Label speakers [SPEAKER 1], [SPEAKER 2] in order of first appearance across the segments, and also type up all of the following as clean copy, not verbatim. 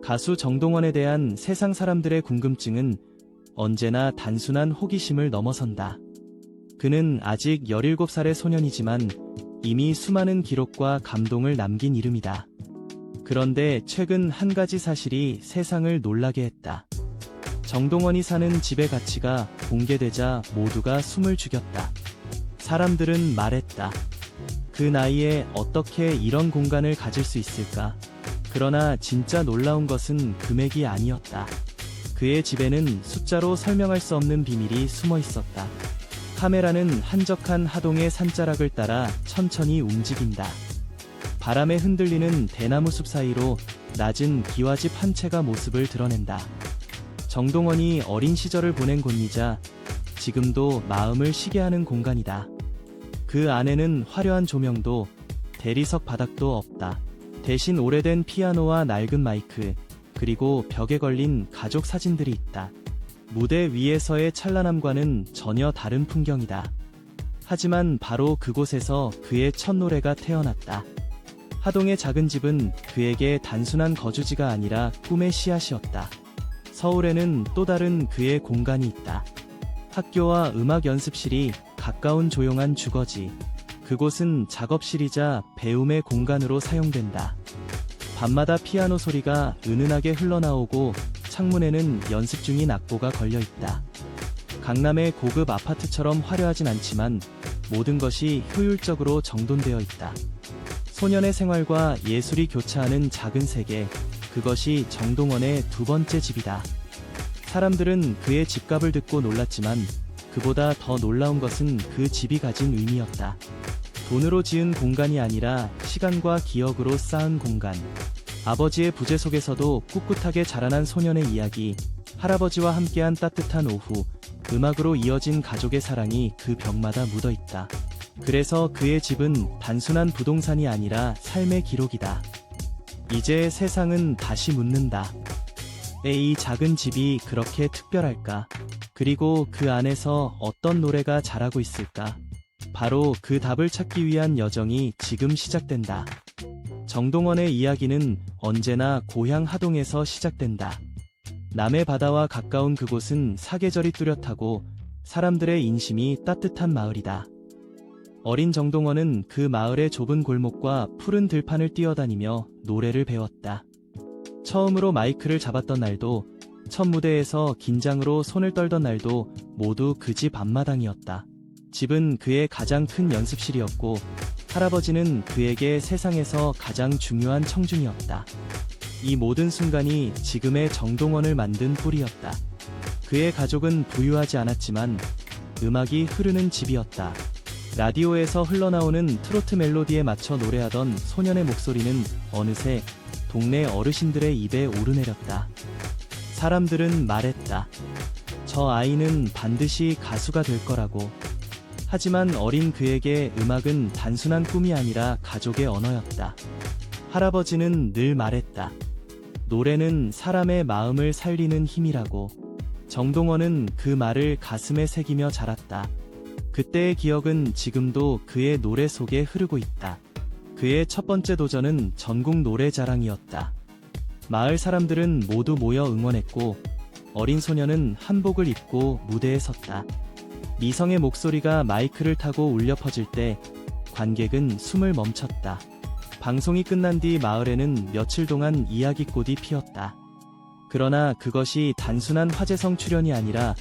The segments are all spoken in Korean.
[SPEAKER 1] 가수 정동원에 대한 세상 사람들의 궁금증은 언제나 단순한 호기심을 넘어선다. 그는 아직 17살의 소년이지만 이미 수많은 기록과 감동을 남긴 이름이다. 그런데 최근 한 가지 사실이 세상을 놀라게 했다. 정동원이 사는 집의 가치가 공개되자 모두가 숨을 죽였다. 사람들은 말했다. 그 나이에 어떻게 이런 공간을 가질 수 있을까? 그러나 진짜 놀라운 것은 금액이 아니었다. 그의 집에는 숫자로 설명할 수 없는 비밀이 숨어 있었다. 카메라는 한적한 하동의 산자락을 따라 천천히 움직인다. 바람에 흔들리는 대나무 숲 사이로 낮은 기와집 한 채가 모습을 드러낸다. 정동원이 어린 시절을 보낸 곳이자 지금도 마음을 쉬게 하는 공간이다. 그 안에는 화려한 조명도 대리석 바닥도 없다. 대신 오래된 피아노와 낡은 마이크, 그리고 벽에 걸린 가족 사진들이 있다. 무대 위에서의 찬란함과는 전혀 다른 풍경이다. 하지만 바로 그곳에서 그의 첫 노래가 태어났다. 하동의 작은 집은 그에게 단순한 거주지가 아니라 꿈의 씨앗이었다. 서울에는 또 다른 그의 공간이 있다. 학교와 음악 연습실이 가까운 조용한 주거지. 그곳은 작업실이자 배움의 공간으로 사용된다. 밤마다 피아노 소리가 은은하게 흘러나오고 창문에는 연습 중인 악보가 걸려있다. 강남의 고급 아파트처럼 화려하진 않지만 모든 것이 효율적으로 정돈되어 있다. 소년의 생활과 예술이 교차하는 작은 세계, 그것이 정동원의 두 번째 집이다. 사람들은 그의 집값을 듣고 놀랐지만 그보다 더 놀라운 것은 그 집이 가진 의미였다. 돈으로 지은 공간이 아니라 시간과 기억으로 쌓은 공간. 아버지의 부재 속에서도 꿋꿋하게 자라난 소년의 이야기, 할아버지와 함께한 따뜻한 오후, 음악으로 이어진 가족의 사랑이 그 벽마다 묻어있다. 그래서 그의 집은 단순한 부동산이 아니라 삶의 기록이다. 이제 세상은 다시 묻는다. 왜 이 작은 집이 그렇게 특별할까? 그리고 그 안에서 어떤 노래가 자라고 있을까? 바로 그 답을 찾기 위한 여정이 지금 시작된다. 정동원의 이야기는 언제나 고향 하동에서 시작된다. 남해 바다와 가까운 그곳은 사계절이 뚜렷하고 사람들의 인심이 따뜻한 마을이다. 어린 정동원은 그 마을의 좁은 골목과 푸른 들판을 뛰어다니며 노래를 배웠다. 처음으로 마이크를 잡았던 날도, 첫 무대에서 긴장으로 손을 떨던 날도 모두 그 집 앞마당이었다. 집은 그의 가장 큰 연습실이었고 할아버지는 그에게 세상에서 가장 중요한 청중이었다. 이 모든 순간이 지금의 정동원을 만든 뿌리였다. 그의 가족은 부유하지 않았지만 음악이 흐르는 집이었다. 라디오에서 흘러나오는 트로트 멜로디에 맞춰 노래하던 소년의 목소리는 어느새 동네 어르신들의 입에 오르내렸다. 사람들은 말했다. 저 아이는 반드시 가수가 될 거라고. 하지만 어린 그에게 음악은 단순한 꿈이 아니라 가족의 언어였다. 할아버지는 늘 말했다. 노래는 사람의 마음을 살리는 힘이라고. 정동원은 그 말을 가슴에 새기며 자랐다. 그때의 기억은 지금도 그의 노래 속에 흐르고 있다. 그의 첫 번째 도전은 전국 노래자랑이었다. 마을 사람들은 모두 모여 응원했고 어린 소년은 한복을 입고 무대에 섰다. 미성의 목소리가 마이크를 타고 울려 퍼질 때 관객은 숨을 멈췄다. 방송이 끝난 뒤 마을에는 며칠 동안 이야기꽃이 피었다. 그러나 그것이 단순한 화제성 출연이 아니라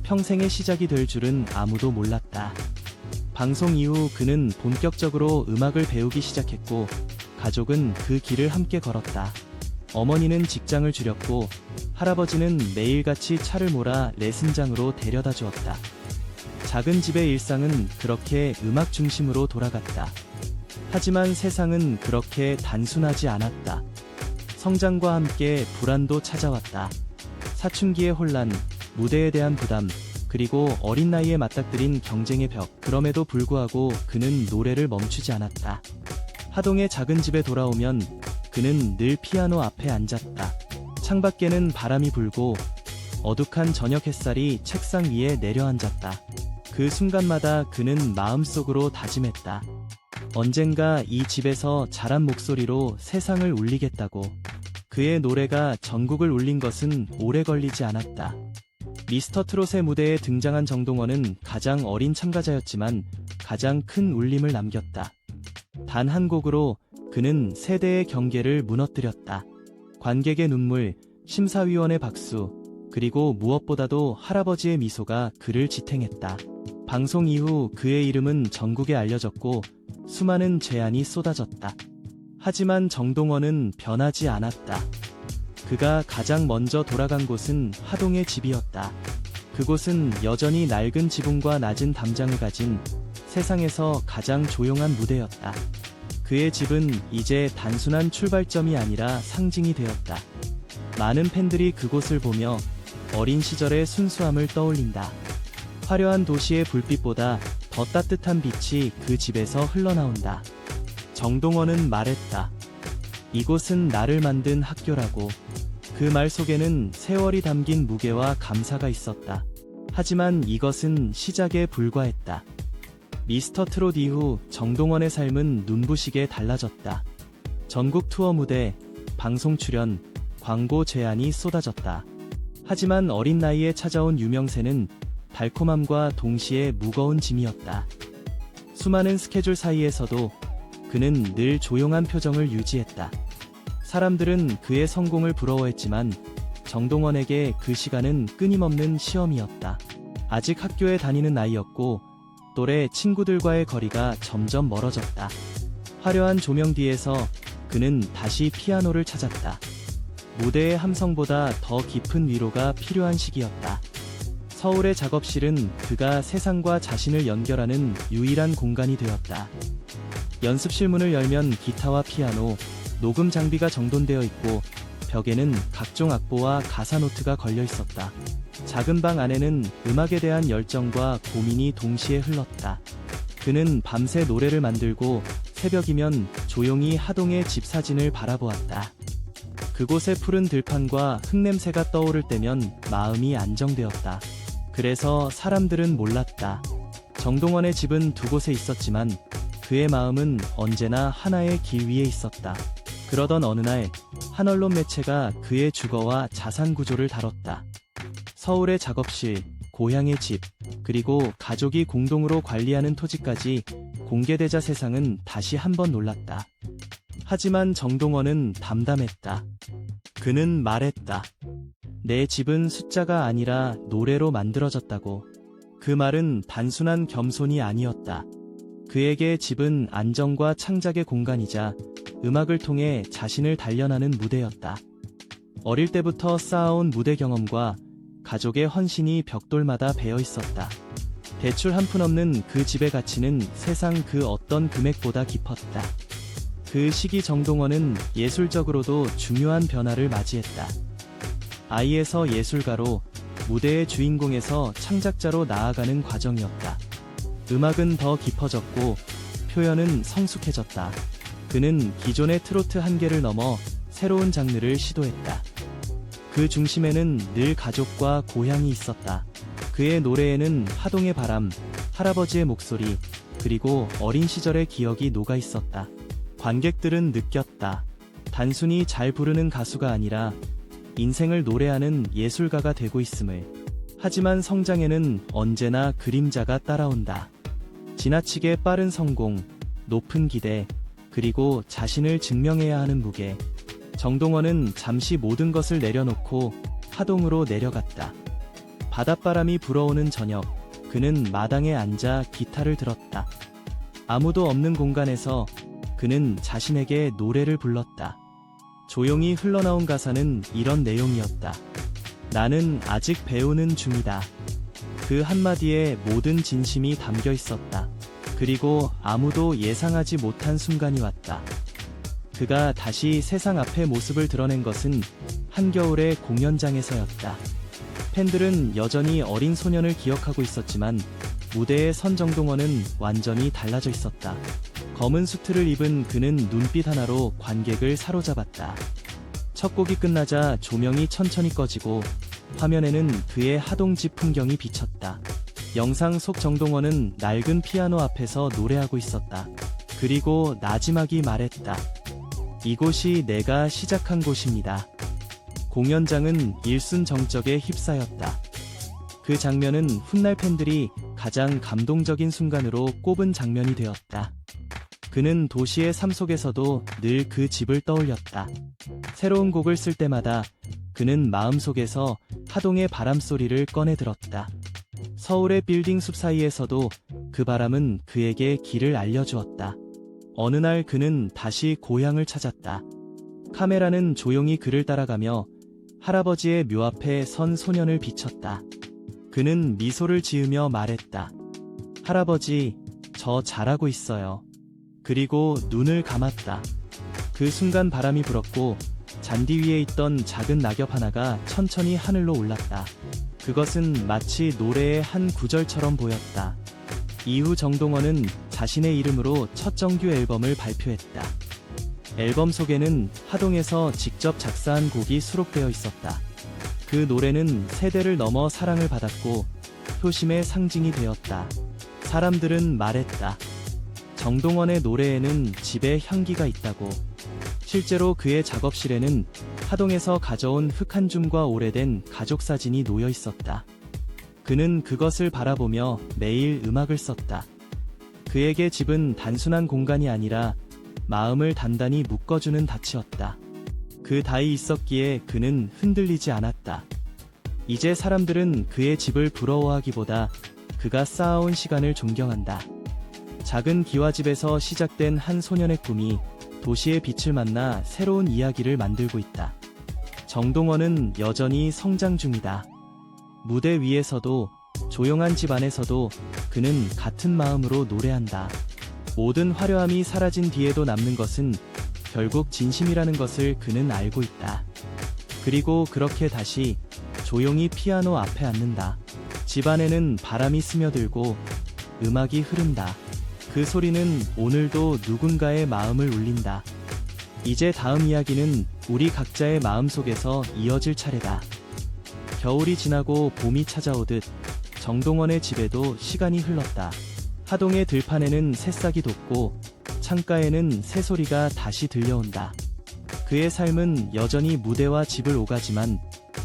[SPEAKER 1] 평생의 시작이 될 줄은 아무도 몰랐다. 방송 이후 그는 본격적으로 음악을 배우기 시작했고 가족은 그 길을 함께 걸었다. 어머니는 직장을 줄였고 할아버지는 매일같이 차를 몰아 레슨장으로 데려다 주었다. 작은 집의 일상은 그렇게 음악 중심으로 돌아갔다. 하지만 세상은 그렇게 단순하지 않았다. 성장과 함께 불안도 찾아왔다. 사춘기의 혼란, 무대에 대한 부담, 그리고 어린 나이에 맞닥뜨린 경쟁의 벽. 그럼에도 불구하고 그는 노래를 멈추지 않았다. 하동의 작은 집에 돌아오면 그는 늘 피아노 앞에 앉았다. 창밖에는 바람이 불고 어둑한 저녁 햇살이 책상 위에 내려앉았다. 그 순간마다 그는 마음속으로 다짐했다. 언젠가 이 집에서 자란 목소리로 세상을 울리겠다고. 그의 노래가 전국을 울린 것은 오래 걸리지 않았다. 미스터 트롯의 무대에 등장한 정동원은 가장 어린 참가자였지만 가장 큰 울림을 남겼다. 단 한 곡으로 그는 세대의 경계를 무너뜨렸다. 관객의 눈물, 심사위원의 박수, 그리고 무엇보다도 할아버지의 미소가 그를 지탱했다. 방송 이후 그의 이름은 전국에 알려졌고 수많은 제안이 쏟아졌다. 하지만 정동원은 변하지 않았다. 그가 가장 먼저 돌아간 곳은 하동의 집이었다. 그곳은 여전히 낡은 지붕과 낮은 담장을 가진 세상에서 가장 조용한 무대였다. 그의 집은 이제 단순한 출발점이 아니라 상징이 되었다. 많은 팬들이 그곳을 보며 어린 시절의 순수함을 떠올린다. 화려한 도시의 불빛보다 더 따뜻한 빛이 그 집에서 흘러나온다. 정동원은 말했다. 이곳은 나를 만든 학교라고. 그 말 속에는 세월이 담긴 무게와 감사가 있었다. 하지만 이것은 시작에 불과했다. 미스터 트롯 이후 정동원의 삶은 눈부시게 달라졌다. 전국 투어 무대, 방송 출연, 광고 제안이 쏟아졌다. 하지만 어린 나이에 찾아온 유명세는 달콤함과 동시에 무거운 짐이었다. 수많은 스케줄 사이에서도 그는 늘 조용한 표정을 유지했다. 사람들은 그의 성공을 부러워했지만 정동원에게 그 시간은 끊임없는 시험이었다. 아직 학교에 다니는 나이였고 또래 친구들과의 거리가 점점 멀어졌다. 화려한 조명 뒤에서 그는 다시 피아노를 찾았다. 무대의 함성보다 더 깊은 위로가 필요한 시기였다. 서울의 작업실은 그가 세상과 자신을 연결하는 유일한 공간이 되었다. 연습실 문을 열면 기타와 피아노, 녹음 장비가 정돈되어 있고 벽에는 각종 악보와 가사 노트가 걸려 있었다. 작은 방 안에는 음악에 대한 열정과 고민이 동시에 흘렀다. 그는 밤새 노래를 만들고 새벽이면 조용히 하동의 집 사진을 바라보았다. 그곳의 푸른 들판과 흙냄새가 떠오를 때면 마음이 안정되었다. 그래서 사람들은 몰랐다. 정동원의 집은 두 곳에 있었지만 그의 마음은 언제나 하나의 길 위에 있었다. 그러던 어느 날, 한 언론 매체가 그의 주거와 자산 구조를 다뤘다. 서울의 작업실, 고향의 집, 그리고 가족이 공동으로 관리하는 토지까지 공개되자 세상은 다시 한번 놀랐다. 하지만 정동원은 담담했다. 그는 말했다. 내 집은 숫자가 아니라 노래로 만들어졌다고. 그 말은 단순한 겸손이 아니었다. 그에게 집은 안정과 창작의 공간이자 음악을 통해 자신을 단련하는 무대였다. 어릴 때부터 쌓아온 무대 경험과 가족의 헌신이 벽돌마다 배어 있었다. 대출 한 푼 없는 그 집의 가치는 세상 그 어떤 금액보다 깊었다. 그 시기 정동원은 예술적으로도 중요한 변화를 맞이했다. 아이에서 예술가로, 무대의 주인공에서 창작자로 나아가는 과정이었다. 음악은 더 깊어졌고 표현은 성숙해졌다. 그는 기존의 트로트 한계를 넘어 새로운 장르를 시도했다. 그 중심에는 늘 가족과 고향이 있었다. 그의 노래에는 하동의 바람, 할아버지의 목소리, 그리고 어린 시절의 기억이 녹아 있었다. 관객들은 느꼈다. 단순히 잘 부르는 가수가 아니라 인생을 노래하는 예술가가 되고 있음을. 하지만 성장에는 언제나 그림자가 따라온다. 지나치게 빠른 성공, 높은 기대, 그리고 자신을 증명해야 하는 무게. 정동원은 잠시 모든 것을 내려놓고 하동으로 내려갔다. 바닷바람이 불어오는 저녁, 그는 마당에 앉아 기타를 들었다. 아무도 없는 공간에서 그는 자신에게 노래를 불렀다. 조용히 흘러나온 가사는 이런 내용이었다. 나는 아직 배우는 중이다. 그 한마디에 모든 진심이 담겨 있었다. 그리고 아무도 예상하지 못한 순간이 왔다. 그가 다시 세상 앞에 모습을 드러낸 것은 한겨울의 공연장에서였다. 팬들은 여전히 어린 소년을 기억하고 있었지만 무대에 선 정동원은 완전히 달라져 있었다. 검은 수트를 입은 그는 눈빛 하나로 관객을 사로잡았다. 첫 곡이 끝나자 조명이 천천히 꺼지고 화면에는 그의 하동집 풍경이 비쳤다. 영상 속 정동원은 낡은 피아노 앞에서 노래하고 있었다. 그리고 나지막이 말했다. 이곳이 내가 시작한 곳입니다. 공연장은 일순 정적에 휩싸였다. 그 장면은 훗날 팬들이 가장 감동적인 순간으로 꼽은 장면이 되었다. 그는 도시의 삶 속에서도 늘 그 집을 떠올렸다. 새로운 곡을 쓸 때마다 그는 마음속에서 하동의 바람소리를 꺼내 들었다. 서울의 빌딩 숲 사이에서도 그 바람은 그에게 길을 알려주었다. 어느 날 그는 다시 고향을 찾았다. 카메라는 조용히 그를 따라가며 할아버지의 묘 앞에 선 소년을 비췄다. 그는 미소를 지으며 말했다. 할아버지, 저 잘하고 있어요. 그리고 눈을 감았다. 그 순간 바람이 불었고 잔디 위에 있던 작은 낙엽 하나가 천천히 하늘로 올랐다. 그것은 마치 노래의 한 구절처럼 보였다. 이후 정동원은 자신의 이름으로 첫 정규 앨범을 발표했다. 앨범 속에는 하동에서 직접 작사한 곡이 수록되어 있었다. 그 노래는 세대를 넘어 사랑을 받았고 효심의 상징이 되었다. 사람들은 말했다. 정동원의 노래에는 집의 향기가 있다고. 실제로 그의 작업실에는 하동에서 가져온 흙 한 줌과 오래된 가족 사진이 놓여 있었다. 그는 그것을 바라보며 매일 음악을 썼다. 그에게 집은 단순한 공간이 아니라 마음을 단단히 묶어주는 닻이었다. 그 닻이 있었기에 그는 흔들리지 않았다. 이제 사람들은 그의 집을 부러워하기보다 그가 쌓아온 시간을 존경한다. 작은 기와집에서 시작된 한 소년의 꿈이 도시의 빛을 만나 새로운 이야기를 만들고 있다. 정동원은 여전히 성장 중이다. 무대 위에서도 조용한 집 안에서도 그는 같은 마음으로 노래한다. 모든 화려함이 사라진 뒤에도 남는 것은 결국 진심이라는 것을 그는 알고 있다. 그리고 그렇게 다시 조용히 피아노 앞에 앉는다. 집 안에는 바람이 스며들고 음악이 흐른다. 그 소리는 오늘도 누군가의 마음을 울린다. 이제 다음 이야기는 우리 각자의 마음속에서 이어질 차례다. 겨울이 지나고 봄이 찾아오듯 정동원의 집에도 시간이 흘렀다. 하동의 들판에는 새싹이 돋고 창가에는 새소리가 다시 들려온다. 그의 삶은 여전히 무대와 집을 오가지만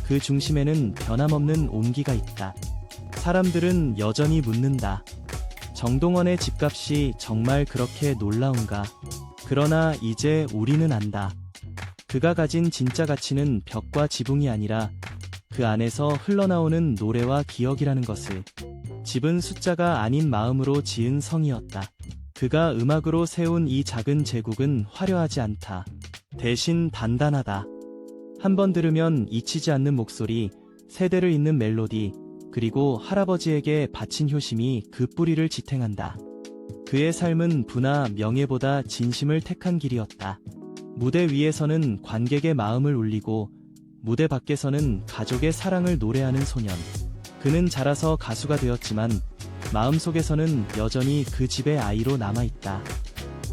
[SPEAKER 1] 그 중심에는 변함없는 온기가 있다. 사람들은 여전히 묻는다. 정동원의 집값이 정말 그렇게 놀라운가? 그러나 이제 우리는 안다. 그가 가진 진짜 가치는 벽과 지붕이 아니라 그 안에서 흘러나오는 노래와 기억이라는 것을. 집은 숫자가 아닌 마음으로 지은 성이었다. 그가 음악으로 세운 이 작은 제국은 화려하지 않다. 대신 단단하다. 한번 들으면 잊히지 않는 목소리, 세대를 잇는 멜로디, 그리고 할아버지에게 바친 효심이 그 뿌리를 지탱한다. 그의 삶은 부나 명예보다 진심을 택한 길이었다. 무대 위에서는 관객의 마음을 울리고 무대 밖에서는 가족의 사랑을 노래하는 소년. 그는 자라서 가수가 되었지만 마음속에서는 여전히 그 집의 아이로 남아있다.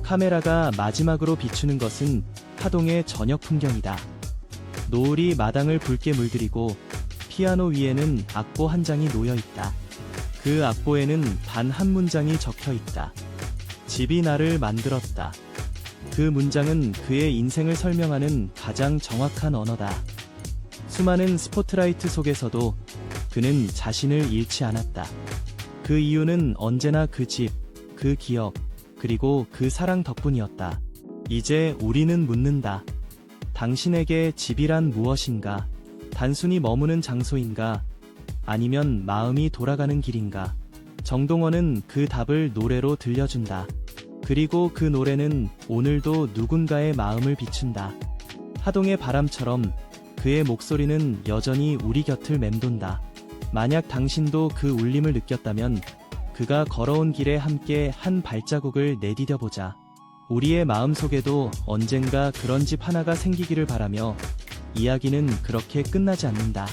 [SPEAKER 1] 카메라가 마지막으로 비추는 것은 하동의 저녁 풍경이다. 노을이 마당을 붉게 물들이고 피아노 위에는 악보 한 장이 놓여있다. 그 악보에는 단 한 문장이 적혀있다. 집이 나를 만들었다. 그 문장은 그의 인생을 설명하는 가장 정확한 언어다. 수많은 스포트라이트 속에서도 그는 자신을 잃지 않았다. 그 이유는 언제나 그 집, 그 기억, 그리고 그 사랑 덕분이었다. 이제 우리는 묻는다. 당신에게 집이란 무엇인가? 단순히 머무는 장소인가? 아니면 마음이 돌아가는 길인가? 정동원은 그 답을 노래로 들려준다. 그리고 그 노래는 오늘도 누군가의 마음을 비춘다. 하동의 바람처럼 그의 목소리는 여전히 우리 곁을 맴돈다. 만약 당신도 그 울림을 느꼈다면 그가 걸어온 길에 함께 한 발자국을 내디뎌보자. 우리의 마음속에도 언젠가 그런 집 하나가 생기기를 바라며 이야기는 그렇게 끝나지 않는다.